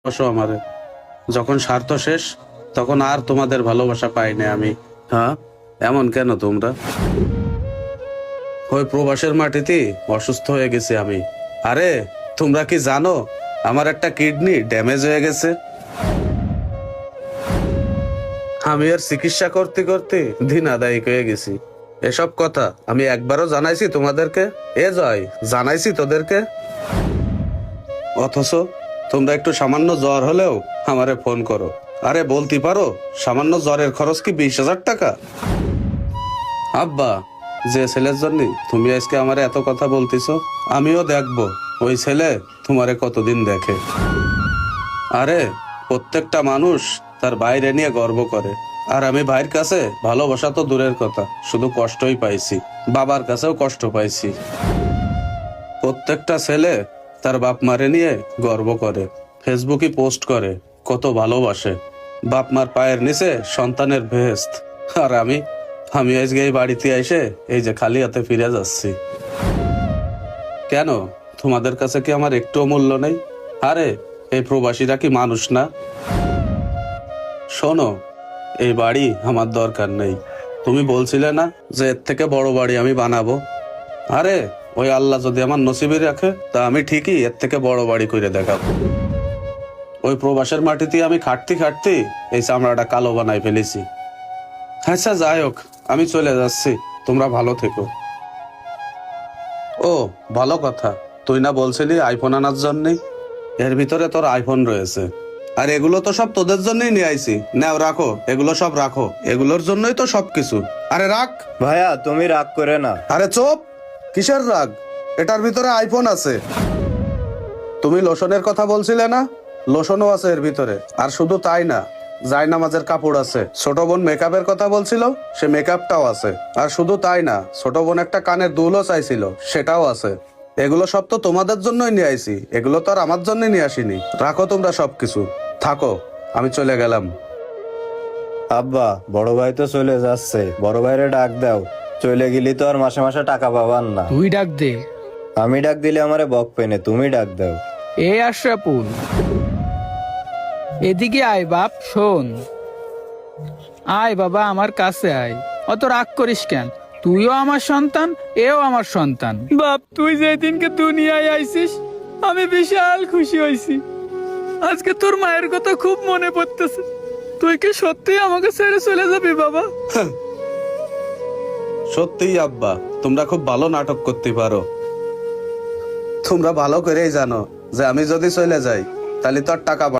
ভালোবাসো আমারে। যখন স্বার্থ শেষ তখন আর তোমাদের ভালোবাসা পাইনি আমি। হ্যাঁ, এমন কেন তোমরা? ওই প্রবাসের মাটিতে অসুস্থ হয়ে গেছি আমি। আরে তোমরা কি জানো আমার একটা কিডনি ড্যামেজ হয়ে গেছে? আমি আর চিকিৎসা করতে করতে দিন আদায়িক হয়ে গেছি। এসব কথা আমি একবারও জানাইছি তোমাদেরকে? এ জয়, জানাইছি তোদেরকে? অথচ তোমরা একটু সামান্য জ্বর হলেও আমারে ফোন করো। আরে বলতে পারো সামান্য জ্বরের খরচ কি 20,000 টাকা? আব্বা, যে ছেলের জন্য তুমি আজকে আমারে এত কথা বলতেছো, আমিও দেখবো ওই ছেলে তোমারে কতদিন দেখে। আরে প্রত্যেকটা মানুষ তার বাইরে নিয়ে গর্ব করে, আর আমি ভাইয়ের কাছে ভালোবাসা তো দূরের কথা, শুধু কষ্টই পাইছি। বাবার কাছেও কষ্ট পাইছি। প্রত্যেকটা ছেলে তার বাপ মারে নিয়ে গর্ব করে, ফেসবুকে পোস্ট করে কত ভালোবাসে। বাপ মার পায়ের নিচে সন্তানের ভেস্ত। আর আমি আমি আজকে এই বাড়িতে এসে এই যে খালি হাতে ফিরে যাচ্ছি। কেন, তোমাদের কাছে কি আমার একটু মূল্য নেই? আরে এই প্রবাসীরা কি মানুষ না? শোনো, এই বাড়ি আমার দরকার নেই। তুমি বলছিলে না যে এর থেকে বড় বাড়ি আমি বানাবো? আরে ওই আল্লাহ যদি আমার নসিবে রাখে তা আমি ঠিকই এর থেকে বড় বাড়ি করে দেখাবো। ওই প্রবাসের মাটিতে আমি খাটতে খাটতে এই চামড়াটা কালো বানাই ফেলেছি। আচ্ছা যাই হোক, আমি চলে যাচ্ছি, তোমরা ভালো থেকো। ও ভালো কথা, তুই না বলছিলি আইফোন আনার জন্যে? এর ভিতরে তোর আইফোন রয়েছে। আর এগুলো তো সব তোদের জন্যই নিয়ে আইছি। নাও রাখো, এগুলো সব রাখো, এগুলোর জন্যই তো সবকিছু। আরে রাখ। ভাইয়া তুমি রাগ করে না। আরে চুপ, কিসের রাগ? এটার ভিতরে আইফোন আছে। তুমি লোশনের কথা বলছিলে না? লোশনও আছে এর ভিতরে। আর শুধু তাই না, জায়নামাজের কাপড় আছে। ছোট বোন মেকআপের কথা বলছিল, সে মেকআপটাও আছে। আর শুধু তাই না, ছোট বোন একটা কানের দুলও চাইছিল, সেটাও আছে। এগুলো সব তো তোমাদের জন্যই নিয়ে আইছি, এগুলো তো আর আমার জন্য নিয়ে আসিনি। রাখো তোমরা সবকিছু, থাকো, আমি চলে গেলাম। আব্বা, বড় ভাই তো চলে যাচ্ছে, বড় ভাইরে ডাক দাও। চলে গেলি তো আর মাসে মাসে টাকা পাবান না। তুই ডাক দে। আমি ডাক দিলে আমারে বক পেনে, তুমি ডাক দাও। এ আশরাফুল, এদিকে আয় বাপ, শোন। আয় বাবা, আমার কাছে আয়। অত রাগ করিস কেন? তুইও আমার সন্তান, এও আমার সন্তান। বাপ, তুই যেদিনকে দুনিয়ায় আইছিস আমি বিশাল খুশি হয়েছি। আজকে তোর মায়ের কথা খুব মনে পড়তেছে। তুই কি সত্যি আমাকে ছেড়ে চলে যাবি বাবা? সত্যিই আব্বা, তোমরা খুব ভালো নাটক করতে পারো। তোমরা ভালো করেই জানো যে আমি যদি চলে যাই তাহলে তো আর টাকা